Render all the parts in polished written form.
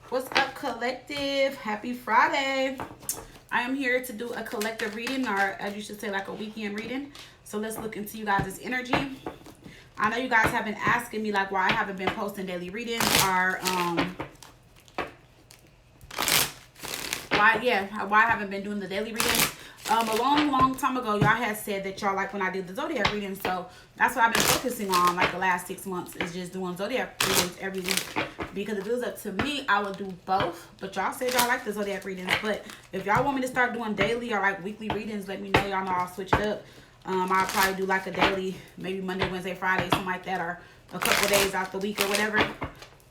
What's up, collective? Happy Friday. I am here to do a collective reading, or as you should say, like a weekend reading. So let's look into you guys' energy. I know you guys have been asking me like why I haven't been posting daily readings, or why I haven't been doing the daily readings. A long time ago, y'all had said that y'all like when I do the zodiac readings, so that's what I've been focusing on like the last 6 months, is just doing zodiac readings every week. Because if it was up to me, I would do both. But y'all said y'all like the zodiac readings. But if y'all want me to start doing daily or like weekly readings, let me know. Y'all know I'll switch it up. I'll probably do like a daily, maybe Monday, Wednesday, Friday, something like that, or a couple days out the week or whatever.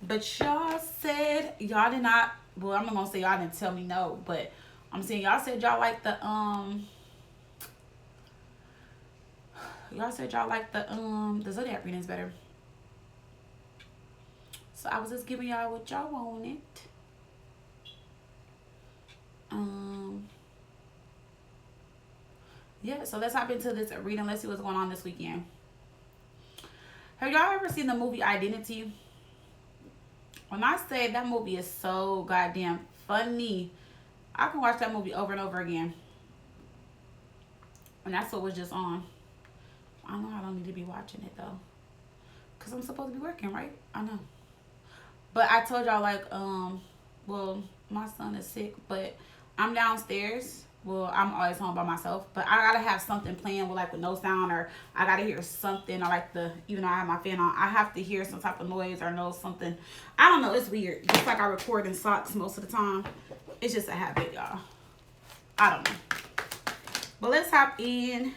But y'all said y'all did not. Well, I'm not gonna say y'all didn't tell me no, but I'm saying y'all said y'all like the the zodiac readings better. So I was just giving y'all what y'all wanted. Yeah, so let's hop into this reading. Let's see what's going on this weekend. Have y'all ever seen the movie Identity? When I say that movie is so goddamn funny, I can watch that movie over and over again. And that's what was just on. I know I don't need to be watching it though, because I'm supposed to be working, right? I know. But I told y'all like, well, my son is sick, but I'm downstairs. Well, I'm always home by myself, but I gotta have something playing with no sound, or I gotta hear something, or even though I have my fan on, I have to hear some type of noise or know something. I don't know, it's weird. Just like I record in socks most of the time. It's just a habit, y'all. I don't know. But let's hop in.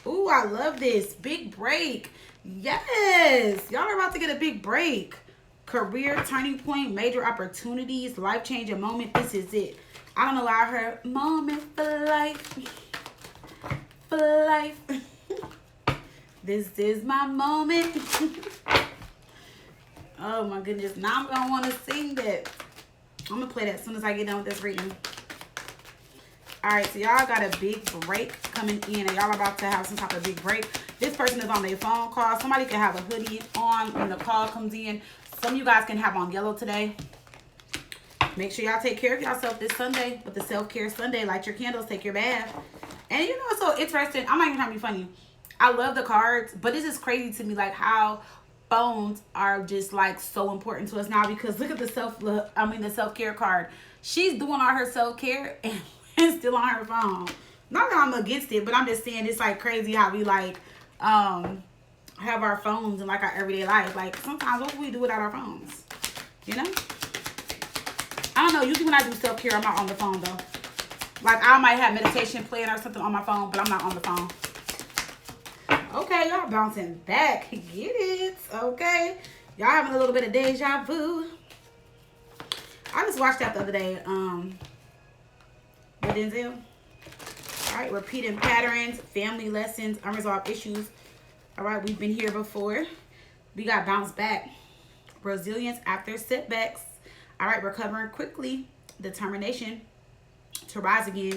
Ooh, I love this. Big break. Yes. Y'all are about to get a big break. Career turning point, major opportunities, life-changing moment. This is it. I don't know why I heard moment for life. For life. This is my moment. Oh my goodness. Now I'm going to want to sing that. I'm going to play that as soon as I get done with this reading. Alright, so y'all got a big break coming in, and y'all are about to have some type of big break. This person is on their phone call. Somebody can have a hoodie on when the call comes in. Some of you guys can have on yellow today. Make sure y'all take care of yourself this Sunday with the self-care Sunday. Light your candles, take your bath. And you know what's so interesting? I'm not even trying to be funny. I love the cards, but it's just crazy to me like how phones are just like so important to us now, because look at the the self-care card. She's doing all her self-care and still on her phone. Not that I'm against it, but I'm just saying it's like crazy how we like have our phones in like our everyday life. Like sometimes what do we do without our phones? You know? I don't know. Usually when I do self-care, I'm not on the phone though. Like I might have meditation playing or something on my phone, but I'm not on the phone. Okay, y'all bouncing back. Get it? Okay. Y'all having a little bit of deja vu. I just watched that the other day. With Denzel. Alright, repeating patterns, family lessons, unresolved issues. Alright, we've been here before. We got bounce back. Resilience after setbacks. Alright, recovering quickly. Determination to rise again.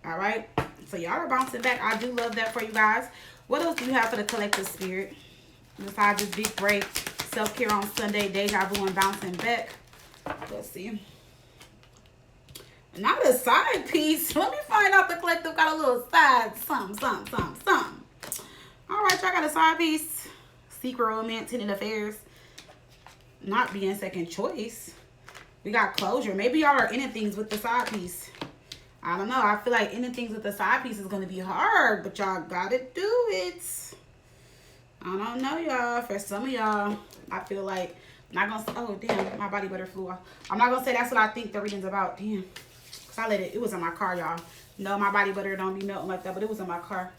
Alright, so y'all are bouncing back. I do love that for you guys. What else do you have for the collective spirit? Besides this big break, self-care on Sunday, deja vu, and bouncing back. Let's see. Not a side piece. Let me find out the collective got a little side something. All right, y'all got a side piece. Secret romance, hidden affairs. Not being second choice. We got closure. Maybe y'all are ending things with the side piece. I don't know. I feel like ending things with the side piece is going to be hard, but y'all got to do it. I don't know, y'all. For some of y'all, I feel like, I'm not going to, oh, damn, my body butter flew off. I'm not going to say that's what I think the reading's about. Damn. I let it was in my car, y'all. No, my body butter don't be melting like that, but it was in my car.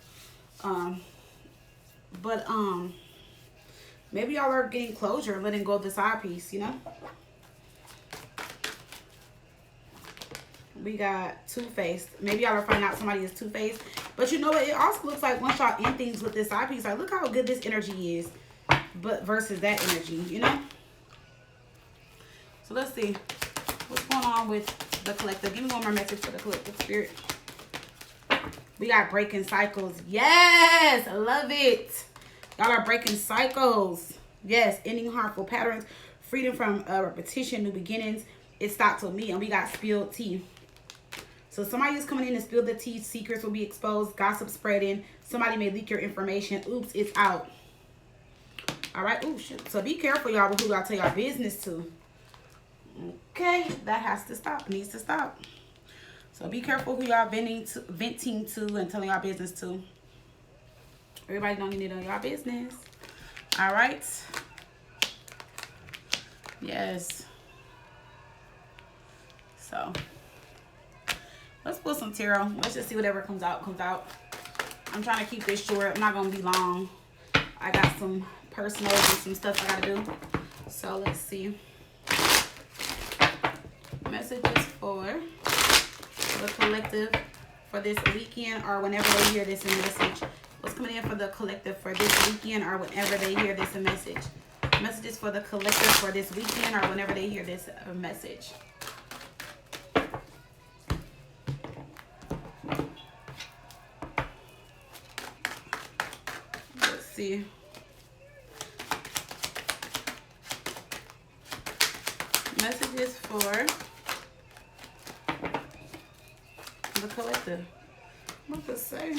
Maybe y'all are getting closure, letting go of the side piece, you know? We got two-faced. Maybe y'all are finding out somebody is two-faced. But you know what? It also looks like once y'all end things with this side piece, like look how good this energy is. But versus that energy, you know? So let's see. What's going on with the collective? Give me one more message for the collective spirit. We got breaking cycles. Yes, I love it. Y'all are breaking cycles. Yes, ending harmful patterns, freedom from repetition, new beginnings. it stopped with me, and we got spilled tea. So somebody is coming in and spill the tea. Secrets will be exposed. Gossip spreading. Somebody may leak your information. Oops, it's out. All right. Ooh, shit. So be careful, y'all, with who y'all tell y'all business to. Okay, that has to stop. Needs to stop. So be careful who y'all venting to and telling y'all business to. Everybody don't need to know y'all business. All right. Yes. So let's pull some tarot. Let's just see whatever comes out, comes out. I'm trying to keep this short. I'm not going to be long. I got some personals and some stuff I got to do. So let's see. Messages for the collective for this weekend or whenever they hear this in message. What's coming in for the collective for this weekend or whenever they hear this in message. Messages for the collective for this weekend or whenever they hear this message. Let's see. Messages for the collective. What to say?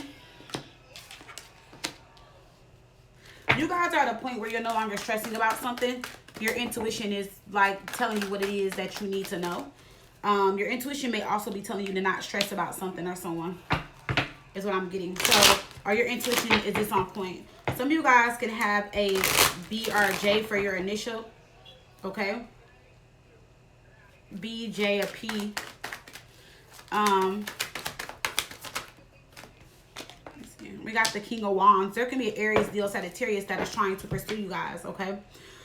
You guys are at a point where you're no longer stressing about something. Your intuition is like telling you what it is that you need to know. Your intuition may also be telling you to not stress about something or someone. Is what I'm getting. So, or your intuition is this on point. Some of you guys can have a B or a J for your initial. Okay. B, J, a P. We got the King of Wands. There can be an Aries, Leo, Sagittarius that is trying to pursue you guys, okay?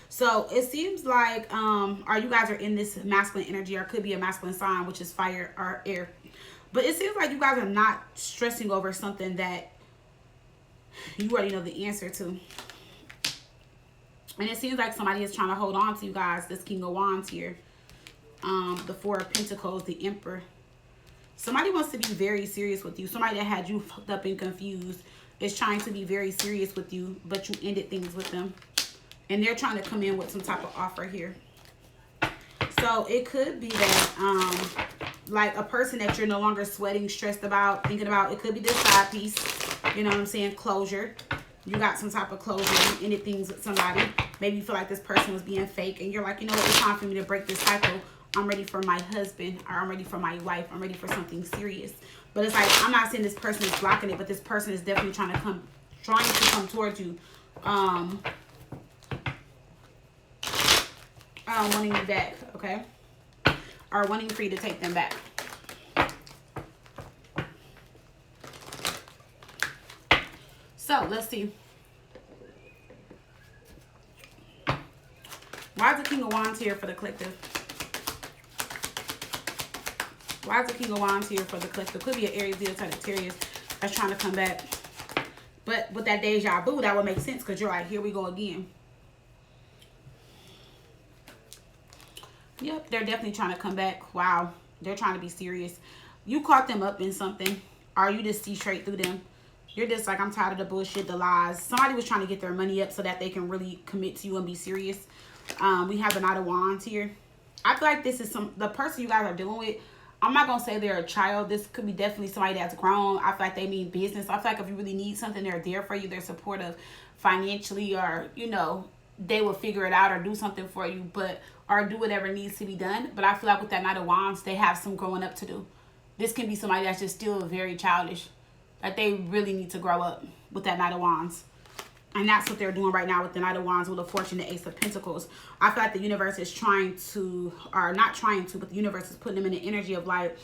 So it seems like or you guys are in this masculine energy, or could be a masculine sign, which is fire or air. But it seems like you guys are not stressing over something that you already know the answer to. And it seems like somebody is trying to hold on to you guys, this King of Wands here. The Four of Pentacles, the Emperor. Somebody wants to be very serious with you. Somebody that had you fucked up and confused is trying to be very serious with you, but you ended things with them. And they're trying to come in with some type of offer here. So it could be that, like a person that you're no longer sweating, stressed about, thinking about. It could be this side piece. You know what I'm saying? Closure. You got some type of closure. You ended things with somebody. Maybe you feel like this person was being fake. And you're like, you know what? It's time for me to break this cycle. I'm ready for my husband, or I'm ready for my wife. I'm ready for something serious. But it's like, I'm not saying this person is blocking it, but this person is definitely trying to come towards you. Wanting you back, okay? Or wanting for you to take them back. So, let's see. Why is the King of Wands here for the collective? Why is the King of Wands here for the collective? Could be an Aries, Leo, Sagittarius that's trying to come back. But with that deja vu, that would make sense because you're like, here we go again. Yep, they're definitely trying to come back. Wow, they're trying to be serious. You caught them up in something, or you just see straight through them. You're just like, I'm tired of the bullshit, the lies. Somebody was trying to get their money up so that they can really commit to you and be serious. We have the Knight of Wands here. I feel like this is the person you guys are dealing with. I'm not going to say they're a child. This could be definitely somebody that's grown. I feel like they mean business. I feel like if you really need something, they're there for you. They're supportive financially, or, you know, they will figure it out or do something for you, or do whatever needs to be done. But I feel like with that Knight of Wands, they have some growing up to do. This can be somebody that's just still very childish. Like they really need to grow up with that Knight of Wands. And that's what they're doing right now with the Knight of Wands, with the Fortune, the Ace of Pentacles. I feel like the universe is trying to, or not trying to, but the universe is putting them in the energy of like,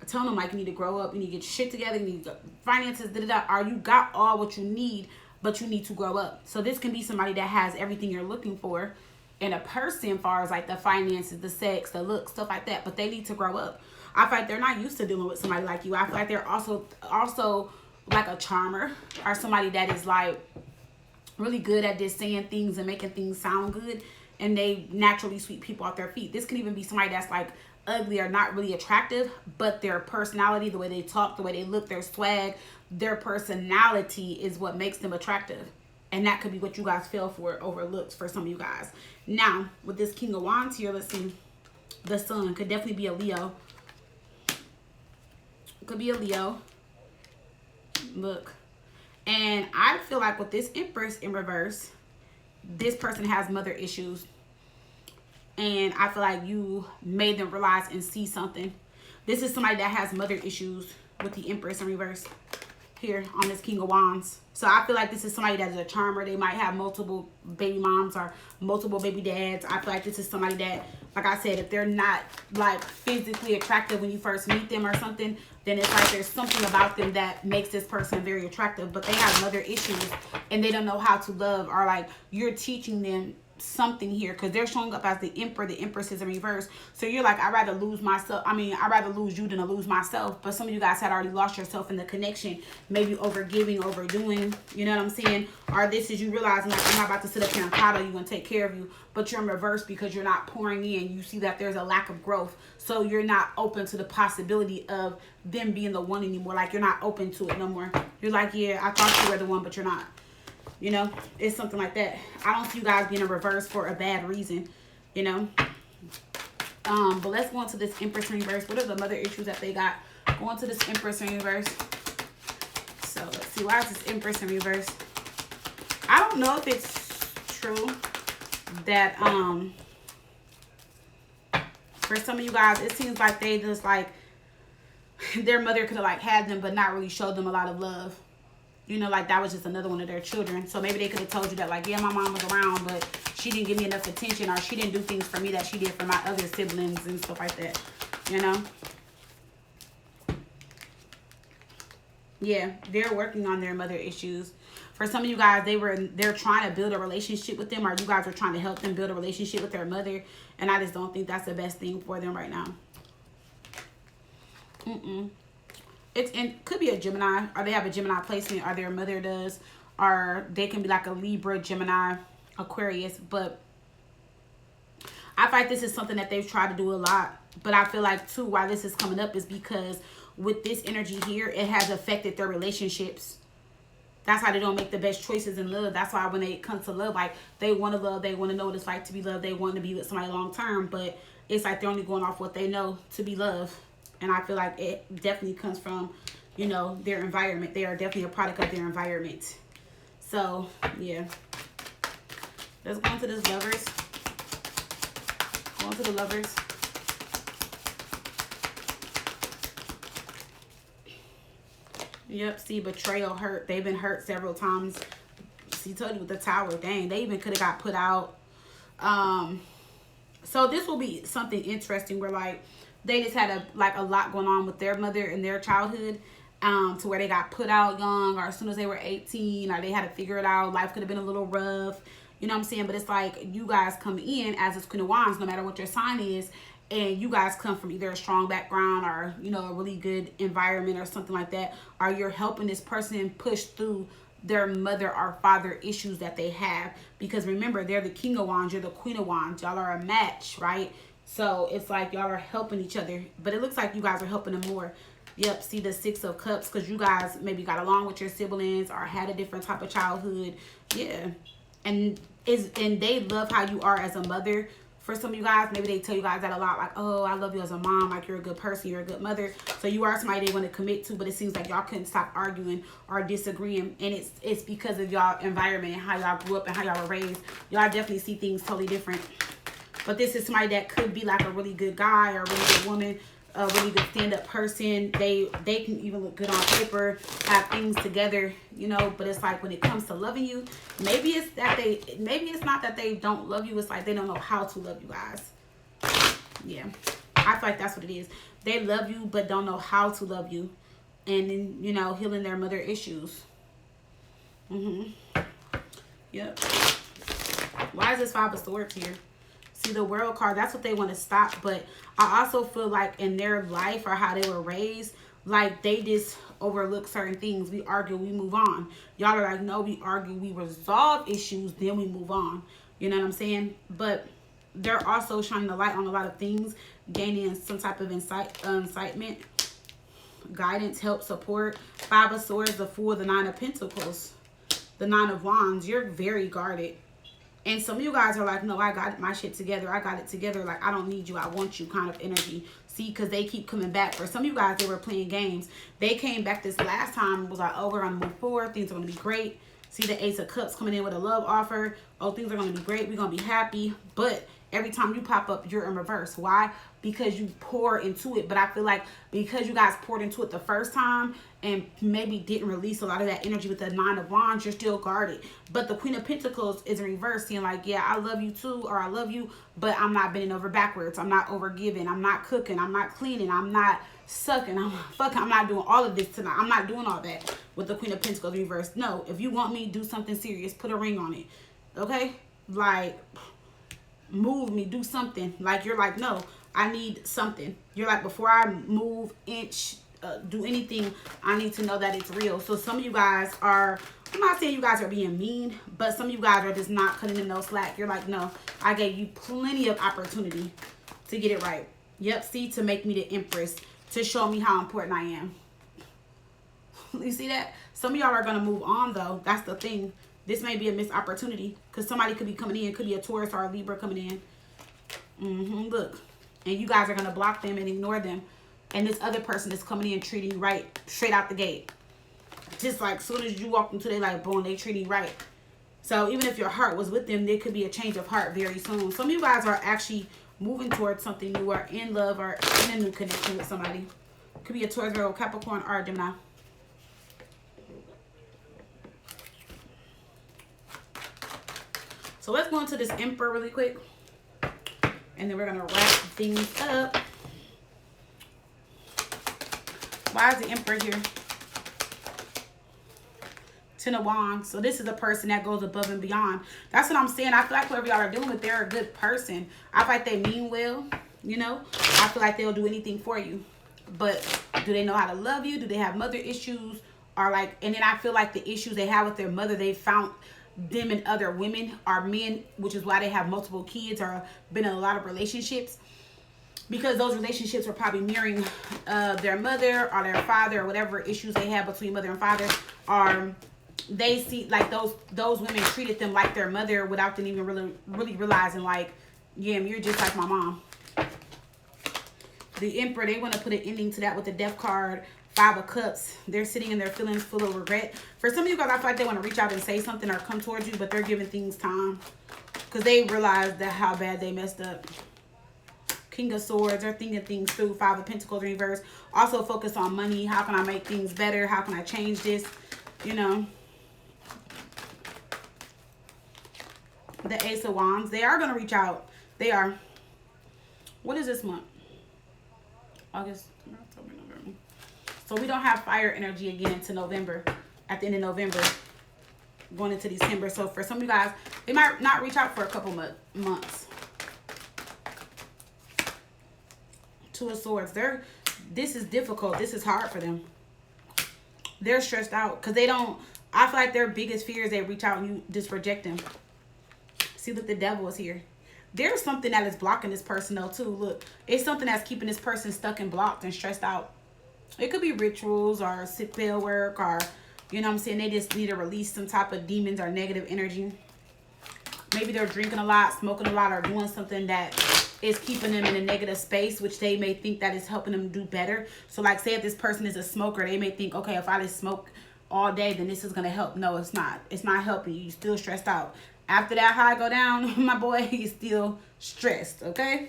telling them like, you need to grow up, you need to get your shit together, you need finances, or you got all what you need, but you need to grow up. So this can be somebody that has everything you're looking for in a person, as far as like the finances, the sex, the look, stuff like that, but they need to grow up. I feel like they're not used to dealing with somebody like you. I feel like they're also like a charmer, or somebody that is like really good at just saying things and making things sound good, and they naturally sweep people off their feet. This can even be somebody that's like ugly or not really attractive, but their personality, the way they talk, the way they look, their swag, their personality is what makes them attractive. And that could be what you guys fell for over looks for some of you guys. Now, with this King of Wands here, let's see. the sun. Could definitely be a Leo. Could be a Leo. Look. And I feel like with this Empress in reverse, this person has mother issues. And I feel like you made them realize and see something. This is somebody that has mother issues with the Empress in reverse here on this King of Wands. So I feel like this is somebody that is a charmer. They might have multiple baby moms or multiple baby dads. I feel like this is somebody that, like I said, if they're not like physically attractive when you first meet them or something, then it's like there's something about them that makes this person very attractive, but they have mother issues and they don't know how to love, or like you're teaching them something here, because they're showing up as the Emperor. The Empress is in reverse. So you're like, I'd rather lose myself. I mean, I'd rather lose you than to lose myself. But some of you guys had already lost yourself in the connection, maybe over giving, overdoing, you know what I'm saying? Or this is you realizing like, I'm not about to sit up here and coddle you and take care of you, but you're in reverse because you're not pouring in. You see that there's a lack of growth, so you're not open to the possibility of them being the one anymore. Like you're not open to it no more. You're like, yeah, I thought you were the one, but you're not. You know, it's something like that. I don't see you guys being in reverse for a bad reason, you know. But let's go into this Empress in reverse. What are the mother issues that they got? Go into this Empress in reverse. So let's see, why is this Empress in reverse? I don't know if it's true that for some of you guys, it seems like they just like their mother could have like had them but not really showed them a lot of love. You know, like that was just another one of their children. So maybe they could have told you that like, yeah, my mom was around, but she didn't give me enough attention, or she didn't do things for me that she did for my other siblings and stuff like that. You know? Yeah, they're working on their mother issues. For some of you guys, they're trying to build a relationship with them, or you guys are trying to help them build a relationship with their mother, and I just don't think that's the best thing for them right now. It could be a Gemini, or they have a Gemini placement, or their mother does, or they can be like a Libra, Gemini, Aquarius. But I feel like this is something that they've tried to do a lot. But I feel like too, why this is coming up is because with this energy here, it has affected their relationships. That's how they don't make the best choices in love. That's why when they come to love, like they want to love, they want to know what it's like to be loved, they want to be with somebody long term, but it's like they're only going off what they know to be loved. And I feel like it definitely comes from, you know, their environment. They are definitely a product of their environment. So, yeah. Let's go into this Lovers. Go into the Lovers. Yep, see, betrayal, hurt. They've been hurt several times. See, told you with the Tower. Dang, they even could have got put out. So this will be something interesting where, like, they just had a lot going on with their mother in their childhood, to where they got put out young, or as soon as they were 18, or they had to figure it out. Life could have been a little rough, you know what I'm saying? But it's like you guys come in as this Queen of Wands, no matter what your sign is, and you guys come from either a strong background or, you know, a really good environment or something like that, or you're helping this person push through their mother or father issues that they have. Because remember, they're the King of Wands, you're the Queen of Wands, y'all are a match, right? So it's like y'all are helping each other, but it looks like you guys are helping them more. Yep, see the Six of Cups, because you guys maybe got along with your siblings or had a different type of childhood. Yeah, and they love how you are as a mother. For some of you guys, maybe they tell you guys that a lot, like, oh, I love you as a mom, like you're a good person, you're a good mother. So you are somebody they want to commit to, but it seems like y'all couldn't stop arguing or disagreeing, and it's because of y'all environment and how y'all grew up and how y'all were raised. Y'all definitely see things totally different. But this is somebody that could be like a really good guy or a really good woman, a really good stand-up person. They can even look good on paper, have things together, you know. But it's like when it comes to loving you, maybe it's not that they don't love you. It's like they don't know how to love you guys. Yeah, I feel like that's what it is. They love you but don't know how to love you, and then, you know, healing their mother issues. Yep. Why is this Five of Swords here? See the World card, that's what they want to stop. But I also feel like in their life or how they were raised, like they just overlook certain things. We argue, we move on. Y'all are like, no, we argue, we resolve issues, then we move on. You know what I'm saying? But they're also shining the light on a lot of things, gaining some type of incitement, guidance, help, support. Five of Swords, the Fool, the Nine of Pentacles, the Nine of Wands. You're very guarded. And some of you guys are like, no, I got my shit together. I got it together. Like, I don't need you. I want you kind of energy. See, because they keep coming back. For some of you guys, they were playing games. They came back this last time. It was like, oh, we're going to move forward. Things are going to be great. See the Ace of Cups coming in with a love offer. Oh, things are going to be great. We're going to be happy. But every time you pop up, you're in reverse. Why? Because you pour into it. But I feel like because you guys poured into it the first time and maybe didn't release a lot of that energy with the Nine of Wands, you're still guarded. But the Queen of Pentacles is in reverse, saying like, yeah, I love you too, or I love you, but I'm not bending over backwards. I'm not over giving. I'm not cooking. I'm not cleaning. I'm not sucking. I'm fucking. I'm not doing all of this tonight. I'm not doing all that with the Queen of Pentacles reversed. No, if you want me, do something serious. Put a ring on it. Okay? Like, move me. Do something. Like, you're like, no, I need something. You're like, before I move, do anything, I need to know that it's real. So some of you guys are, I'm not saying you guys are being mean, but some of you guys are just not cutting in no slack. You're like, no, I gave you plenty of opportunity to get it right. Yep, see, to make me the Empress, to show me how important I am. You see that? Some of y'all are going to move on, though. That's the thing. This may be a missed opportunity because somebody could be coming in. Could be a Taurus or a Libra coming in. Look. And you guys are going to block them and ignore them. And this other person is coming in treating you right straight out the gate. Just like as soon as you walk into their life, boom, they treating you right. So even if your heart was with them, there could be a change of heart very soon. Some of you guys are actually moving towards something new, or in love, or in a new connection with somebody. Could be a Taurus, Virgo, Capricorn, or a Gemini. So let's go into this Emperor really quick. And then we're going to wrap things up. Why is the Emperor here? Ten of Wands. So this is a person that goes above and beyond. That's what I'm saying. I feel like whoever y'all are dealing with, they're a good person. I feel like they mean well, you know. I feel like they'll do anything for you. But do they know how to love you? Do they have mother issues? Or like, and then I feel like the issues they have with their mother, they found them and other women or men, which is why they have multiple kids or been in a lot of relationships. Because those relationships are probably mirroring their mother or their father, or whatever issues they have between mother and father. Or they see like those women treated them like their mother without them even really realizing like, yeah, you're just like my mom. The Emperor, they want to put an ending to that with the Death card. Five of Cups. They're sitting in their feelings full of regret. For some of you guys, I feel like they want to reach out and say something or come towards you, but they're giving things time because they realize that how bad they messed up. King of Swords, they're thinking things through. Five of Pentacles reverse. Also focus on money. How can I make things better? How can I change this? You know. The Ace of Wands. They are going to reach out. They are. What is this month? August. So we don't have fire energy again into November. At the end of November. Going into December. So for some of you guys, they might not reach out for a couple months. Two of Swords. This is difficult. This is hard for them. They're stressed out because they don't. I feel like their biggest fear is they reach out and you just reject them. See, look, the Devil is here. There's something that is blocking this person though too. Look, it's something that's keeping this person stuck and blocked and stressed out. It could be rituals or sick pill work, or you know what I'm saying, they just need to release some type of demons or negative energy. Maybe they're drinking a lot, smoking a lot, or doing something that is keeping them in a negative space, which they may think that is helping them do better. So like say if this person is a smoker, they may think, okay, if I just smoke all day, then this is going to help. No, it's not. It's not helping you. You're still stressed out. After that high go down, my boy, he's still stressed, okay?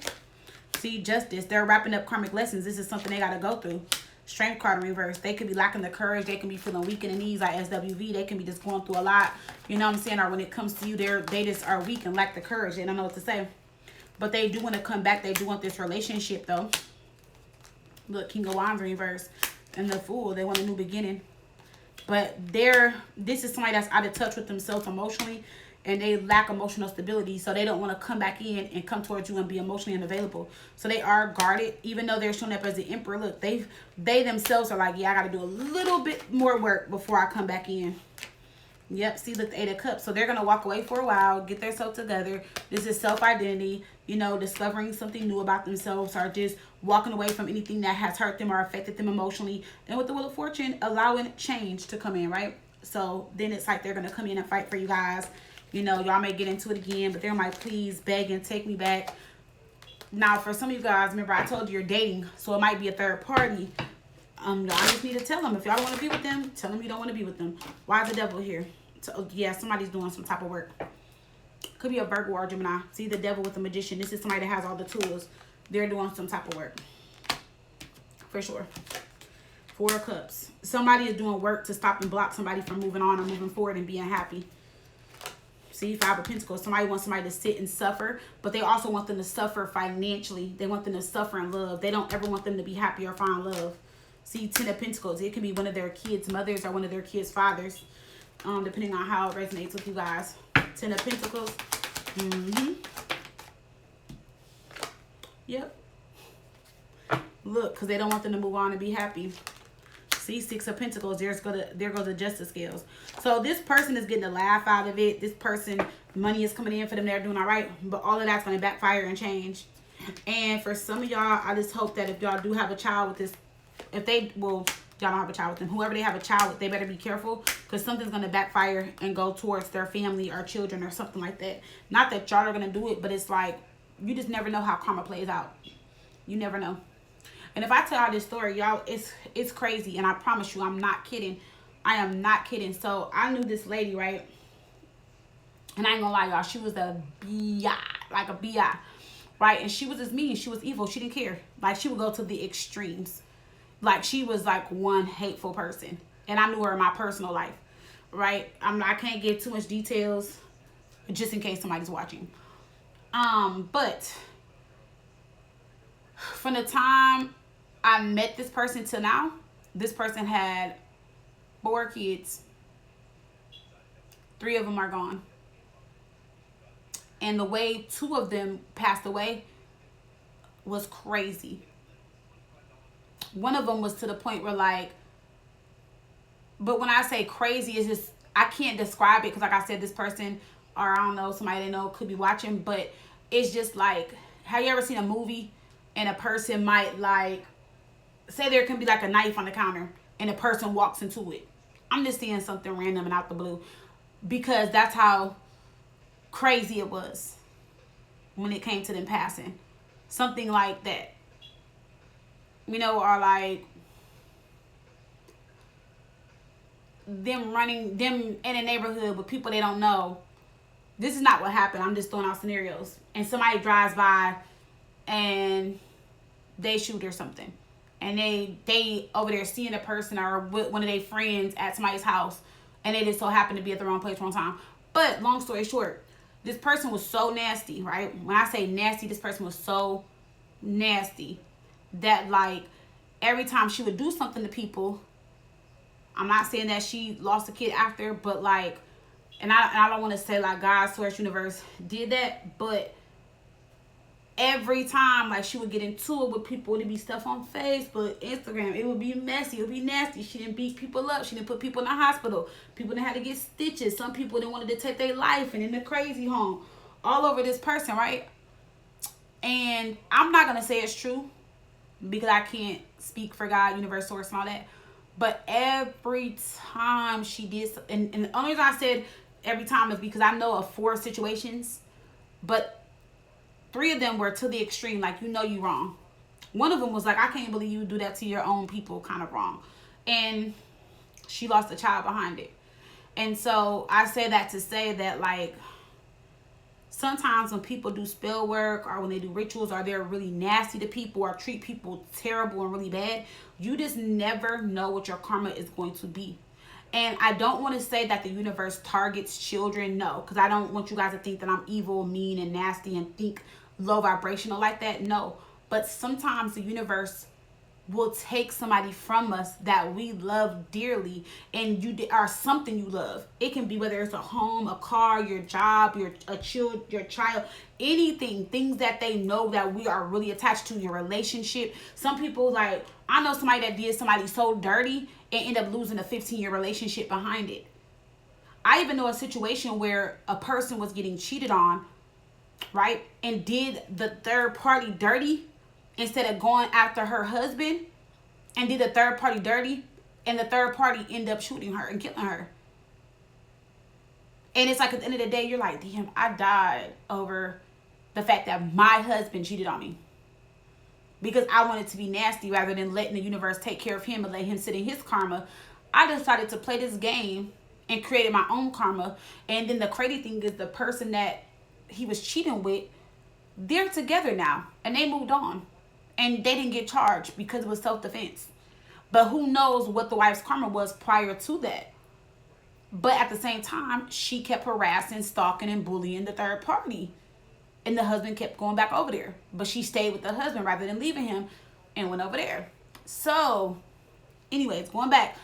See, Justice, they're wrapping up karmic lessons. This is something they got to go through. Strength card in reverse. They could be lacking the courage. They can be feeling weak in the knees like SWV. They can be just going through a lot. You know what I'm saying? Or when it comes to you, they just are weak and lack the courage. They don't know what to say. But they do want to come back. They do want this relationship, though. Look, King of Wands in reverse. And the Fool. They want a new beginning. But this is somebody that's out of touch with themselves emotionally. And they lack emotional stability. So they don't want to come back in and come towards you and be emotionally unavailable. So they are guarded. Even though they're showing up as the Emperor. Look, they themselves are like, yeah, I got to do a little bit more work before I come back in. Yep, see, look, the Eight of Cups. So they're going to walk away for a while, get themselves together. This is self-identity, you know, discovering something new about themselves, or just walking away from anything that has hurt them or affected them emotionally. And with the Wheel of Fortune, allowing change to come in, right? So then it's like they're going to come in and fight for you guys. You know, y'all may get into it again, but they're like, please beg and take me back. Now, for some of you guys, remember I told you you're dating, so it might be a third party. Y'all just need to tell them. If y'all don't want to be with them, tell them you don't want to be with them. Why is the devil here? So, yeah, somebody's doing some type of work. Could be a Virgo or Gemini. See the devil with the magician. This is somebody that has all the tools. They're doing some type of work. For sure. 4 of Cups. Somebody is doing work to stop and block somebody from moving on or moving forward and being happy. See, 5 of Pentacles. Somebody wants somebody to sit and suffer, but they also want them to suffer financially. They want them to suffer in love. They don't ever want them to be happy or find love. See, 10 of Pentacles. It can be one of their kids' mothers or one of their kids' fathers, depending on how it resonates with you guys. 10 of Pentacles. Yep. Look, because they don't want them to move on and be happy. See, 6 of Pentacles. There goes the Justice scales. So this person is getting a laugh out of it. This person, money is coming in for them. They're doing all right. But all of that's going to backfire and change. And for some of y'all, I just hope that if y'all do have a child with this, if they, well, y'all don't have a child with them, whoever they have a child with, they better be careful, because something's going to backfire and go towards their family or children or something like that. Not that y'all are going to do it, but it's like, you just never know how karma plays out. You never know. And if I tell y'all this story, y'all, it's crazy. And I promise you, I'm not kidding. I am not kidding. So I knew this lady, right? And I ain't gonna lie, y'all, she was a B.I., like a B.I., right? And she was just mean. She was evil. She didn't care. Like, she would go to the extremes. Like, she was like one hateful person. And I knew her in my personal life, right? I can't give too much details just in case somebody's watching. But from the time I met this person till now, this person had 4 kids. 3 of them are gone. And the way 2 of them passed away was crazy. One of them was to the point where, like, but when I say crazy, it's just, I can't describe it, because like I said, this person, or I don't know, somebody they know could be watching, but it's just like, have you ever seen a movie and a person might, like, say there can be like a knife on the counter and a person walks into it. I'm just saying something random and out the blue, because that's how crazy it was when it came to them passing. Something like that. You know, or like them running, them in a neighborhood with people they don't know. This is not what happened. I'm just throwing out scenarios. And somebody drives by and they shoot or something. And they over there seeing a person or with one of their friends at somebody's house, and they just so happen to be at the wrong place wrong time. But long story short, this person was so nasty, right? When I say nasty, this person was so nasty that, like, every time she would do something to people, I'm not saying that she lost a kid after, but like, and I don't want to say like God, source, universe did that, but every time, like, she would get into it with people, it'd be stuff on Facebook, Instagram, it would be messy, it would be nasty. She didn't beat people up, she didn't put people in the hospital, people didn't have to get stitches, some people didn't want to take their life and in the crazy home, all over this person, right? And I'm not gonna say it's true, because I can't speak for God, universe, source, and all that, but every time she did, and the only reason I said every time is because I know of 4 situations, but 3 of them were to the extreme, like, you know you wrong. One of them was like, I can't believe you do that to your own people, kind of wrong. And she lost a child behind it. And so I say that to say that, like, sometimes when people do spell work or when they do rituals or they're really nasty to people or treat people terrible and really bad, you just never know what your karma is going to be. And I don't want to say that the universe targets children, no, because I don't want you guys to think that I'm evil, mean, and nasty and think low vibrational like that, no. But sometimes the universe will take somebody from us that we love dearly, and you are something you love. It can be whether it's a home, a car, your job, your child, anything, things that they know that we are really attached to, your relationship. Some people, like, I know somebody that did somebody so dirty and end up losing a 15-year relationship behind it. I even know a situation where a person was getting cheated on, right, and did the third party dirty instead of going after her husband, and did the third party dirty, and the third party ended up shooting her and killing her. And it's like at the end of the day, you're like, damn, I died over the fact that my husband cheated on me. Because I wanted to be nasty rather than letting the universe take care of him and let him sit in his karma. I decided to play this game and created my own karma. And then the crazy thing is the person that he was cheating with, they're together now. And they moved on. And they didn't get charged because it was self-defense. But who knows what the wife's karma was prior to that. But at the same time, she kept harassing, stalking, and bullying the third party. And the husband kept going back over there. But she stayed with the husband rather than leaving him and went over there. So, anyways, going back.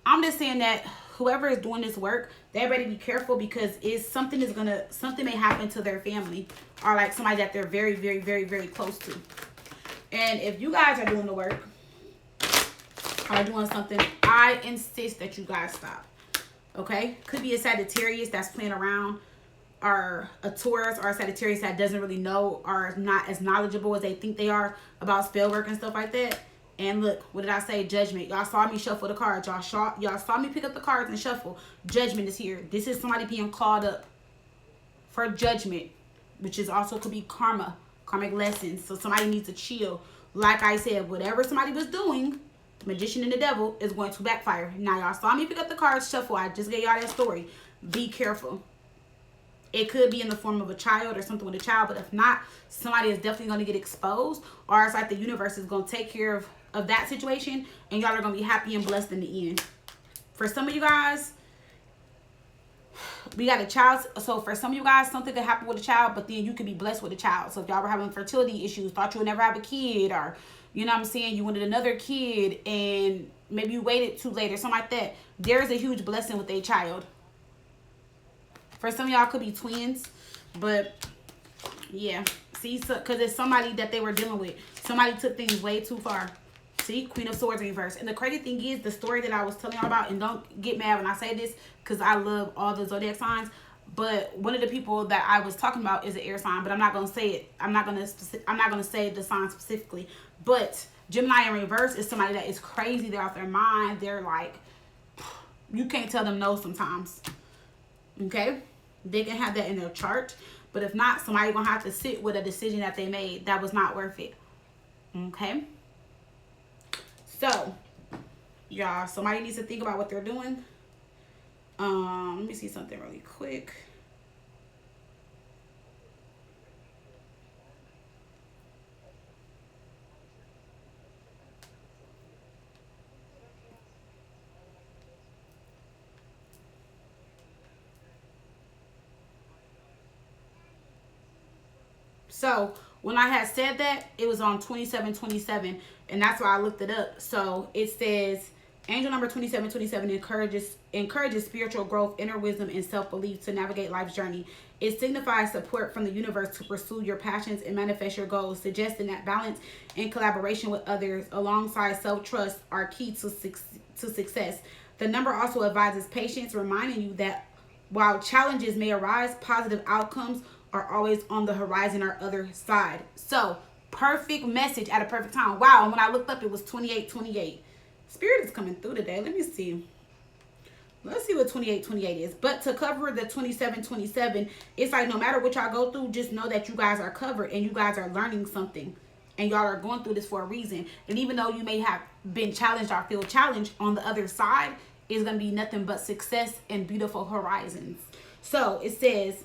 I'm just saying that whoever is doing this work, they better be careful because something may happen to their family. Or like somebody that they're very, very, very, very close to. And if you guys are doing the work, or doing something, I insist that you guys stop. Okay, could be a Sagittarius that's playing around, or a Taurus or a Sagittarius that doesn't really know or is not as knowledgeable as they think they are about spell work and stuff like that. And look, what did I say? Judgment. Y'all saw me shuffle the cards. Y'all saw me pick up the cards and shuffle. Judgment is here. This is somebody being called up for judgment, which is also could be karma, karmic lessons. So somebody needs to chill. Like I said, whatever somebody was doing, Magician and the Devil, is going to backfire. Now, y'all saw me pick up the cards, shuffle. I just gave y'all that story. Be careful. It could be in the form of a child or something with a child, but if not, somebody is definitely going to get exposed, or it's like the universe is going to take care of that situation, and y'all are going to be happy and blessed in the end. For some of you guys, we got a child. So for some of you guys, something could happen with a child, but then you could be blessed with a child. So if y'all were having fertility issues, thought you would never have a kid, or you know what I'm saying, you wanted another kid and maybe you waited too late or something like that, there's a huge blessing with a child. For some of y'all, could be twins, but yeah, see, so because it's somebody that they were dealing with. Somebody took things way too far. See, Queen of Swords reverse. And the crazy thing is, the story that I was telling y'all about, and don't get mad when I say this because I love all the zodiac signs, but one of the people that I was talking about is an air sign, but I'm not gonna say it. I'm not gonna say the sign specifically. But Gemini in reverse is somebody that is crazy. They're off their mind. They're like, you can't tell them no sometimes. Okay, they can have that in their chart, but if not, somebody's gonna have to sit with a decision that they made that was not worth it. Okay, so y'all, somebody needs to think about what they're doing. Let me see something really quick. So when I had said that, it was on 2727, and that's why I looked it up. So it says angel number 2727 encourages spiritual growth, inner wisdom, and self-belief to navigate life's journey. It signifies support from the universe to pursue your passions and manifest your goals, suggesting that balance and collaboration with others alongside self-trust are key to success. The number also advises patience, reminding you that while challenges may arise, positive outcomes are always on the horizon or other side. So, perfect message at a perfect time. Wow, and when I looked up, it was 2828. Spirit is coming through today. Let me see. Let's see what 2828 is. But to cover the 2727, it's like no matter what y'all go through, just know that you guys are covered and you guys are learning something. And y'all are going through this for a reason. And even though you may have been challenged or feel challenged, on the other side is going to be nothing but success and beautiful horizons. So, it says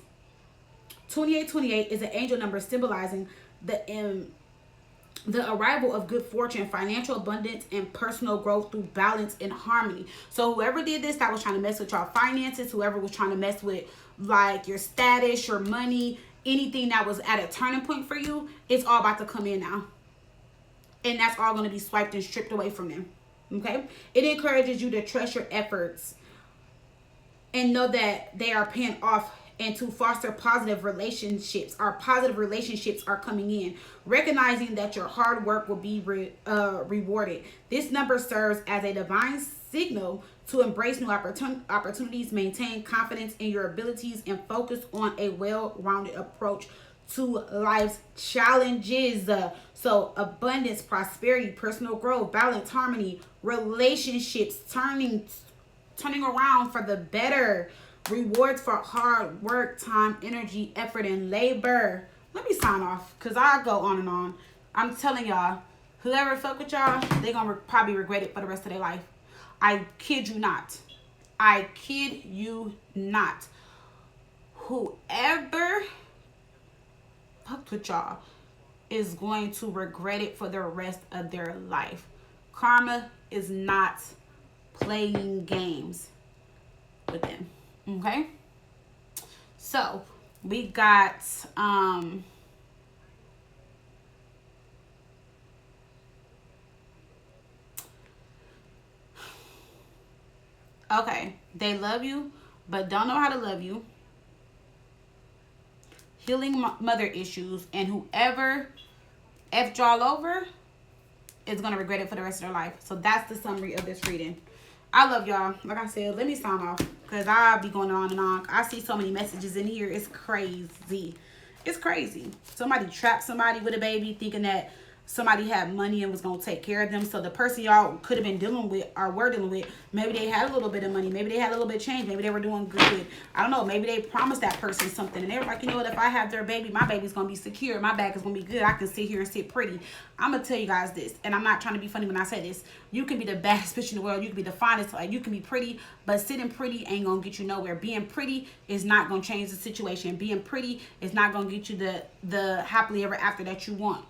2828 is an angel number symbolizing the arrival of good fortune, financial abundance, and personal growth through balance and harmony. So whoever did this, that was trying to mess with y'all finances, whoever was trying to mess with like your status, your money, anything that was at a turning point for you, it's all about to come in now. And that's all going to be swiped and stripped away from them. Okay? It encourages you to trust your efforts and know that they are paying off, and to foster positive relationships. Our positive relationships are coming in, recognizing that your hard work will be rewarded. This number serves as a divine signal to embrace new opportunities, maintain confidence in your abilities, and focus on a well-rounded approach to life's challenges. So abundance, prosperity, personal growth, balance, harmony, relationships turning around for the better. Rewards for hard work, time, energy, effort, and labor. Let me sign off because I go on and on. I'm telling y'all, whoever fuck with y'all, they gonna probably regret it for the rest of their life. I kid you not. I kid you not. Whoever fucked with y'all is going to regret it for the rest of their life. Karma is not playing games with them. Okay? So, we got okay, they love you but don't know how to love you. Healing mother issues, and whoever effed y'all over is going to regret it for the rest of their life. So that's the summary of this reading. I love y'all. Like I said, let me sign off because I'll be going on and on. I see so many messages in here. It's crazy. It's crazy. Somebody trapped somebody with a baby thinking that somebody had money and was going to take care of them. So the person y'all could have been dealing with or were dealing with, maybe they had a little bit of money. Maybe they had a little bit of change. Maybe they were doing good. I don't know. Maybe they promised that person something. And they were like, you know what? If I have their baby, my baby's going to be secure. My bag is going to be good. I can sit here and sit pretty. I'm going to tell you guys this. And I'm not trying to be funny when I say this. You can be the baddest bitch in the world. You can be the finest. Like, you can be pretty. But sitting pretty ain't going to get you nowhere. Being pretty is not going to change the situation. Being pretty is not going to get you the happily ever after that you want.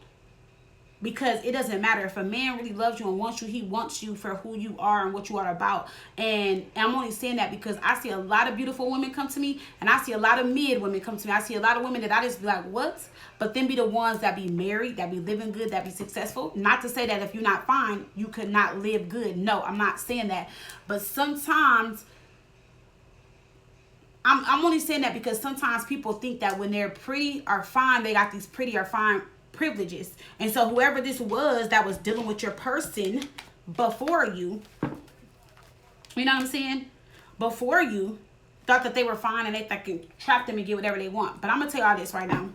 Because it doesn't matter. If a man really loves you and wants you, he wants you for who you are and what you are about. And I'm only saying that because I see a lot of beautiful women come to me. And I see a lot of mid women come to me. I see a lot of women that I just be like, what? But then be the ones that be married, that be living good, that be successful. Not to say that if you're not fine, you could not live good. No, I'm not saying that. But sometimes, I'm only saying that because sometimes people think that when they're pretty or fine, they got these pretty or fine privileges. And so whoever this was that was dealing with your person before you, you know what I'm saying, before you, thought that they were fine and they can trap them and get whatever they want. But I'm gonna tell y'all this right now,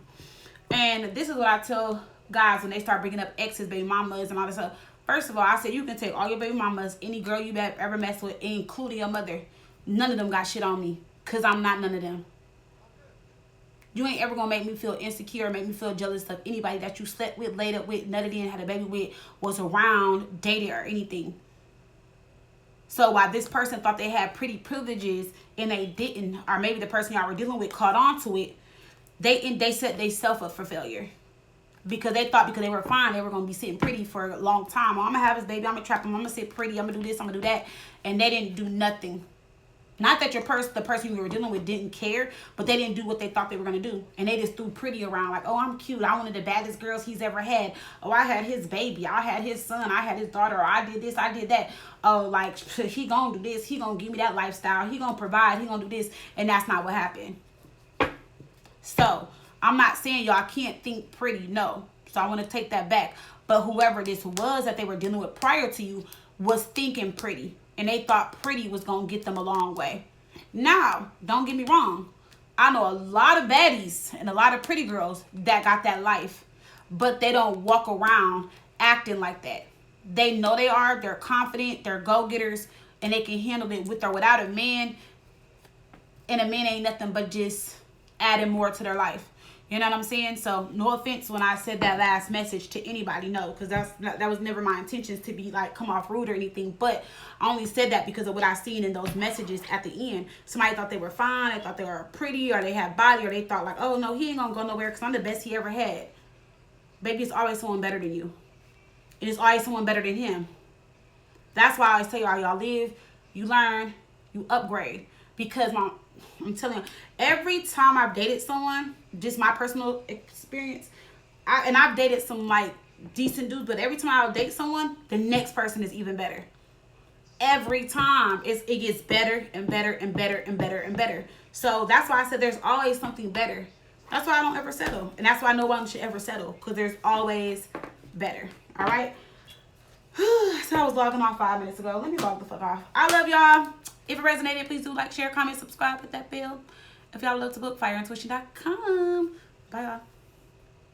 and this is what I tell guys when they start bringing up exes, baby mamas, and all this stuff. First of all, I say you can take all your baby mamas, any girl you have ever messed with, including your mother. None of them got shit on me, because I'm not none of them. You ain't ever gonna make me feel insecure, make me feel jealous of anybody that you slept with, laid up with, nutted in, had a baby with, was around, dated, or anything. So while this person thought they had pretty privileges and they didn't, or maybe the person y'all were dealing with caught on to it, they set themselves up for failure. Because they thought because they were fine, they were going to be sitting pretty for a long time. Oh, I'm going to have this baby, I'm going to trap him, I'm going to sit pretty, I'm going to do this, I'm going to do that. And they didn't do nothing. Not that the person you were dealing with didn't care, but they didn't do what they thought they were going to do. And they just threw pretty around like, oh, I'm cute. I wanted the baddest girls he's ever had. Oh, I had his baby. I had his son. I had his daughter. Or I did this. I did that. Oh, like, he going to do this. He going to give me that lifestyle. He going to provide. He going to do this. And that's not what happened. So, I'm not saying y'all can't think pretty. No. So, I want to take that back. But whoever this was that they were dealing with prior to you was thinking pretty. And they thought pretty was going to get them a long way. Now, don't get me wrong. I know a lot of baddies and a lot of pretty girls that got that life. But they don't walk around acting like that. They know they are. They're confident. They're go-getters. And they can handle it with or without a man. And a man ain't nothing but just adding more to their life. You know what I'm saying? So, no offense when I said that last message to anybody, no. Because that was never my intentions to be like, come off rude or anything. But I only said that because of what I seen in those messages at the end. Somebody thought they were fine. They thought they were pretty. Or they had body. Or they thought like, oh, no, he ain't going to go nowhere because I'm the best he ever had. Baby, it's always someone better than you. And it's always someone better than him. That's why I always tell y'all live, you learn, you upgrade. Because I'm telling you, every time I've dated someone, just my personal experience, I've dated some like decent dudes, but every time I'll date someone, the next person is even better. Every time it gets better and better and better and better and better. So that's why I said there's always something better. That's why I don't ever settle. And that's why no one should ever settle, because there's always better. All right? So I was logging off 5 minutes ago. Let me log the fuck off. I love y'all. If it resonated, please do like, share, comment, subscribe, hit that bell. If y'all love to book, fireintuition.com. Bye, y'all.